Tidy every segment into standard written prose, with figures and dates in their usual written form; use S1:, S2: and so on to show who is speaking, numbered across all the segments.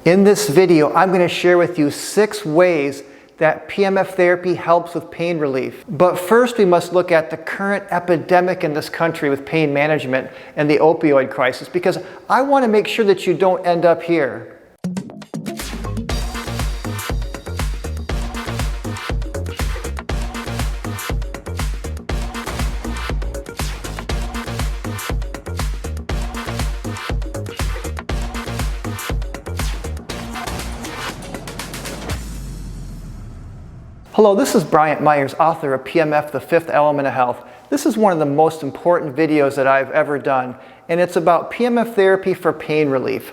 S1: In this video, I'm going to share with you 6 ways that PEMF therapy helps with pain relief. But first, we must look at the current epidemic in this country with pain management and the opioid crisis, because I want to make sure that you don't end up here. Hello, this is Bryant Myers, author of PEMF, The Fifth Element of Health. This is one of the most important videos that I've ever done, and it's about PEMF therapy for pain relief.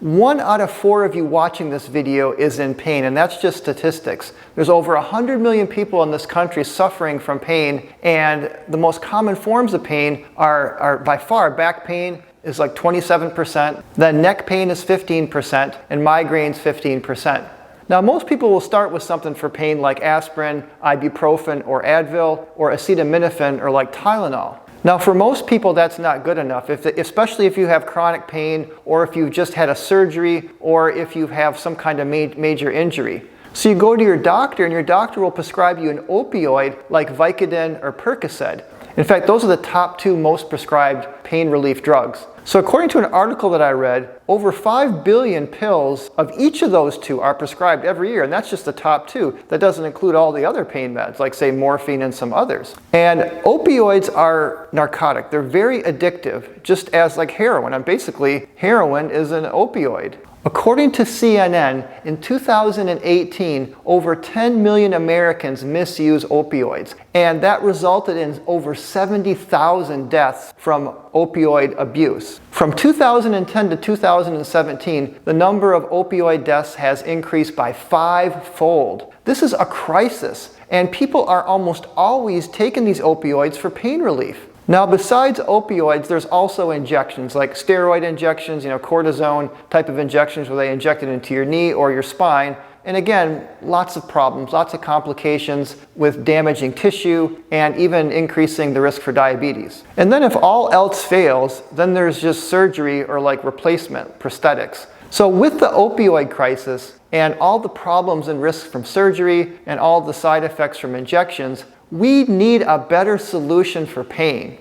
S1: 1 out of 4 of you watching this video is in pain, and that's just statistics. There's over 100 million people in this country suffering from pain, and the most common forms of pain are by far back pain is like 27%, then neck pain is 15%, and migraines 15%. Now, most people will start with something for pain like aspirin, ibuprofen, or Advil, or acetaminophen, or like Tylenol. Now, for most people, that's not good enough, especially if you have chronic pain, or if you've just had a surgery, or if you have some kind of major injury. So you go to your doctor, and your doctor will prescribe you an opioid like Vicodin or Percocet. In fact, those are the top 2 most prescribed pain relief drugs. So according to an article that I read, over 5 billion pills of each of those 2 are prescribed every year, and that's just the top 2. That doesn't include all the other pain meds, like say morphine and some others. And opioids are narcotic. They're very addictive, just as like heroin. And basically, heroin is an opioid. According to CNN, in 2018, over 10 million Americans misuse opioids, and that resulted in over 70,000 deaths from opioid abuse. From 2010 to 2017, the number of opioid deaths has increased by 5-fold. This is a crisis, and people are almost always taking these opioids for pain relief. Now, besides opioids, there's also injections, like steroid injections, cortisone type of injections where they inject it into your knee or your spine. And again, lots of problems, lots of complications with damaging tissue and even increasing the risk for diabetes. And then if all else fails, then there's just surgery or like replacement, prosthetics. So with the opioid crisis and all the problems and risks from surgery and all the side effects from injections, we need a better solution for pain.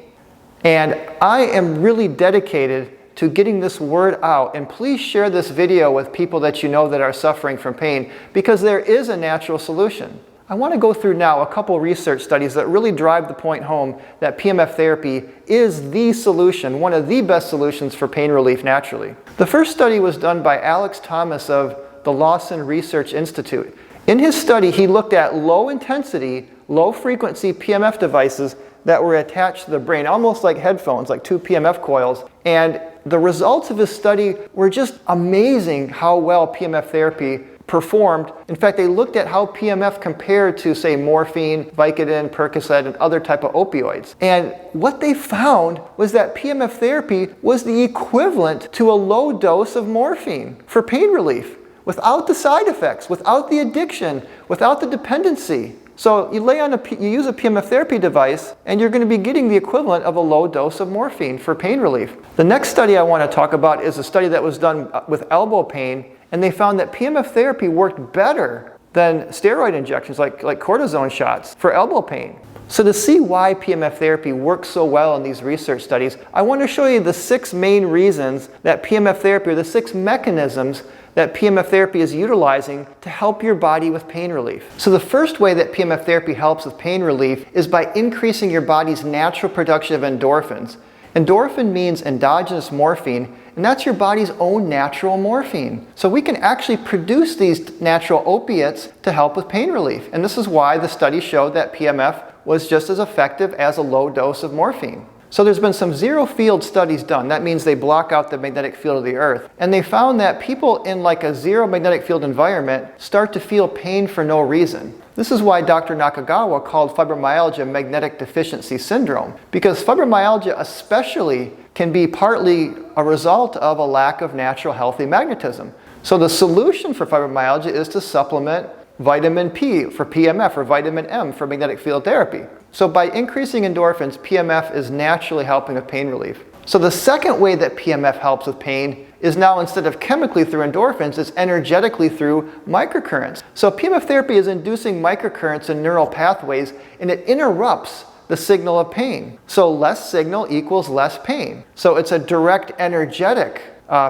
S1: And I am really dedicated to getting this word out. And please share this video with people that you know that are suffering from pain, because there is a natural solution. I want to go through now a couple research studies that really drive the point home that PEMF therapy is the solution, one of the best solutions for pain relief naturally. The first study was done by Alex Thomas of the Lawson Research Institute. In his study, he looked at low-intensity, low-frequency PEMF devices that were attached to the brain, almost like headphones, like 2 PEMF coils. And the results of his study were just amazing how well PEMF therapy performed. In fact, they looked at how PEMF compared to, say, morphine, Vicodin, Percocet, and other type of opioids. And what they found was that PEMF therapy was the equivalent to a low dose of morphine for pain relief, without the side effects, without the addiction, without the dependency. So you use a PEMF therapy device, and you're going to be getting the equivalent of a low dose of morphine for pain relief. The next study I want to talk about is a study that was done with elbow pain, and they found that PEMF therapy worked better than steroid injections, like cortisone shots, for elbow pain. So to see why PEMF therapy works so well in these research studies, I want to show you the 6 main reasons that PEMF therapy, or the 6 mechanisms that PEMF therapy is utilizing to help your body with pain relief. So the first way that PEMF therapy helps with pain relief is by increasing your body's natural production of endorphins. Endorphin means endogenous morphine, and that's your body's own natural morphine. So we can actually produce these natural opiates to help with pain relief. And this is why the study showed that PEMF was just as effective as a low dose of morphine. So there's been some zero field studies done. That means they block out the magnetic field of the earth. And they found that people in like a zero magnetic field environment start to feel pain for no reason. This is why Dr. Nakagawa called fibromyalgia magnetic deficiency syndrome, because fibromyalgia especially can be partly a result of a lack of natural healthy magnetism. So the solution for fibromyalgia is to supplement vitamin P for PEMF or vitamin M for magnetic field therapy. So by increasing endorphins, PEMF is naturally helping with pain relief. So the second way that PEMF helps with pain is now, instead of chemically through endorphins, it's energetically through microcurrents. So PEMF therapy is inducing microcurrents in neural pathways, and it interrupts the signal of pain. So less signal equals less pain. So it's a direct energetic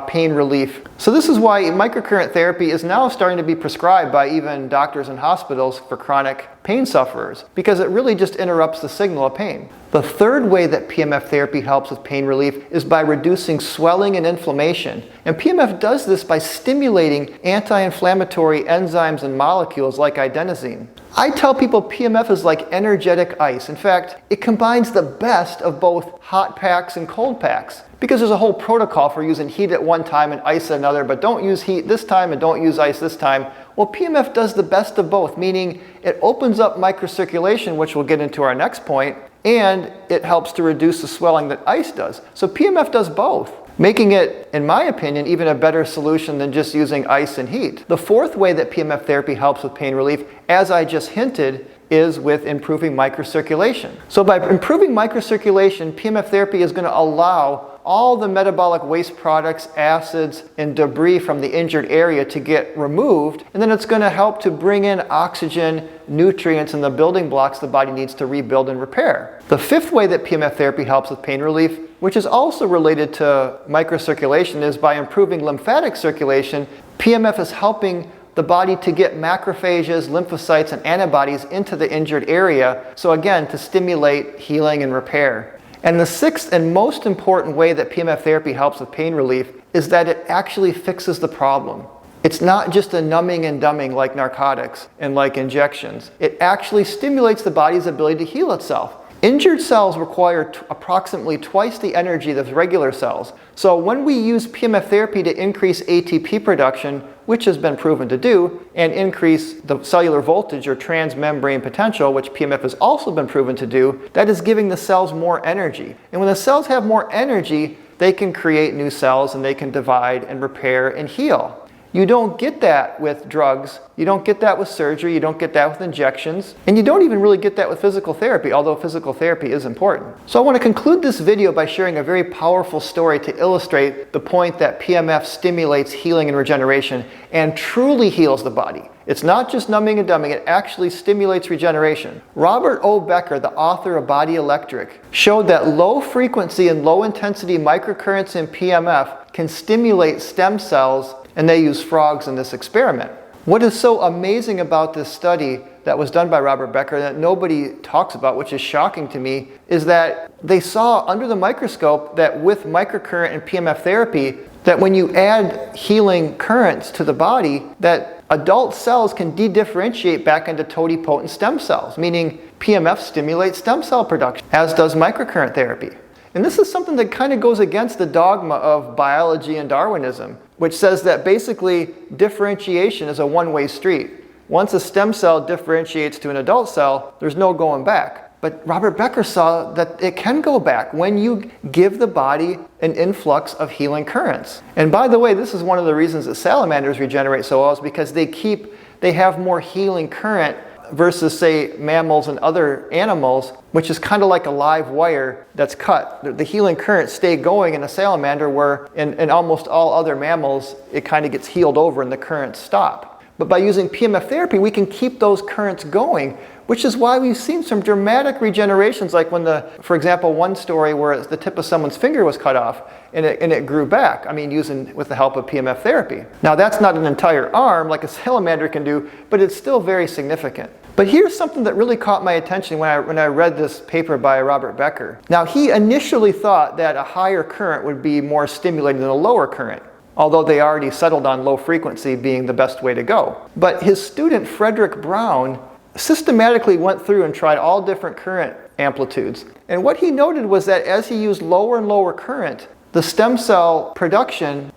S1: pain relief. So this is why microcurrent therapy is now starting to be prescribed by even doctors and hospitals for chronic pain sufferers, because it really just interrupts the signal of pain. The third way that PEMF therapy helps with pain relief is by reducing swelling and inflammation. And PEMF does this by stimulating anti-inflammatory enzymes and molecules like adenosine. I tell people PEMF is like energetic ice. In fact, it combines the best of both hot packs and cold packs, because there's a whole protocol for using heat at one time and ice at another, but don't use heat this time and don't use ice this time. Well, PEMF does the best of both, meaning it opens up microcirculation, which we'll get into our next point, and it helps to reduce the swelling that ice does. So PEMF does both, making it, in my opinion, even a better solution than just using ice and heat. The fourth way that PEMF therapy helps with pain relief, as I just hinted, is with improving microcirculation. So by improving microcirculation, PEMF therapy is going to allow all the metabolic waste products, acids, and debris from the injured area to get removed, and then it's going to help to bring in oxygen, nutrients, and the building blocks the body needs to rebuild and repair. The fifth way that PEMF therapy helps with pain relief, which is also related to microcirculation, is by improving lymphatic circulation. PEMF is helping the body to get macrophages, lymphocytes, and antibodies into the injured area, so again, to stimulate healing and repair. And the sixth and most important way that PEMF therapy helps with pain relief is that it actually fixes the problem. It's not just a numbing and dumbing like narcotics and like injections. It actually stimulates the body's ability to heal itself. Injured cells require approximately twice the energy of regular cells. So when we use PEMF therapy to increase ATP production, which has been proven to do, and increase the cellular voltage or transmembrane potential, which PEMF has also been proven to do, that is giving the cells more energy. And when the cells have more energy, they can create new cells and they can divide and repair and heal. You don't get that with drugs, you don't get that with surgery, you don't get that with injections, and you don't even really get that with physical therapy, although physical therapy is important. So I want to conclude this video by sharing a very powerful story to illustrate the point that PEMF stimulates healing and regeneration and truly heals the body. It's not just numbing and dumbing, it actually stimulates regeneration. Robert O. Becker, the author of Body Electric, showed that low frequency and low intensity microcurrents in PEMF can stimulate stem cells, and they use frogs in this experiment. What is so amazing about this study that was done by Robert Becker that nobody talks about, which is shocking to me, is that they saw under the microscope that with microcurrent and PEMF therapy, that when you add healing currents to the body, that adult cells can de-differentiate back into totipotent stem cells, meaning PEMF stimulates stem cell production, as does microcurrent therapy. And this is something that kind of goes against the dogma of biology and Darwinism, which says that basically differentiation is a one-way street. Once a stem cell differentiates to an adult cell, there's no going back. But Robert Becker saw that it can go back when you give the body an influx of healing currents. And by the way, this is one of the reasons that salamanders regenerate so well, is because they have more healing current versus, say, mammals and other animals, which is kind of like a live wire that's cut. The healing currents stay going in a salamander, where in almost all other mammals, it kind of gets healed over and the currents stop. But by using PEMF therapy, we can keep those currents going, which is why we've seen some dramatic regenerations, like when for example, one story where the tip of someone's finger was cut off and it grew back, with the help of PEMF therapy. Now that's not an entire arm like a salamander can do, but it's still very significant. But here's something that really caught my attention when I read this paper by Robert Becker. Now he initially thought that a higher current would be more stimulating than a lower current, although they already settled on low frequency being the best way to go. But his student Frederick Brown systematically went through and tried all different current amplitudes. And what he noted was that as he used lower and lower current, the stem cell production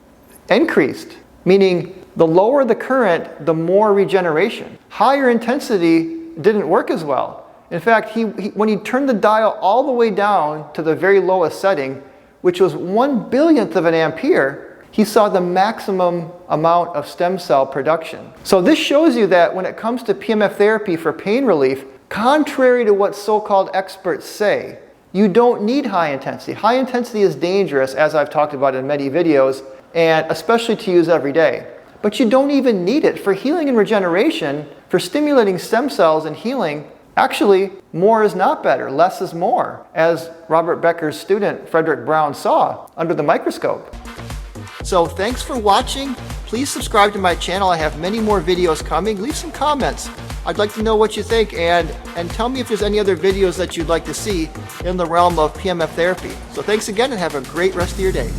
S1: increased, meaning the lower the current, the more regeneration. Higher intensity didn't work as well. In fact, when he turned the dial all the way down to the very lowest setting, which was 1/1000th of an ampere, he saw the maximum amount of stem cell production. So this shows you that when it comes to PEMF therapy for pain relief, contrary to what so-called experts say, You don't need high intensity. High intensity is dangerous, as I've talked about in many videos, and especially to use every day. But you don't even need it. For healing and regeneration, for stimulating stem cells and healing, actually, more is not better, less is more, as Robert Becker's student, Frederick Brown, saw under the microscope. So thanks for watching. Please subscribe to my channel. I have many more videos coming. Leave some comments. I'd like to know what you think, and tell me if there's any other videos that you'd like to see in the realm of PEMF therapy. So thanks again, and have a great rest of your day.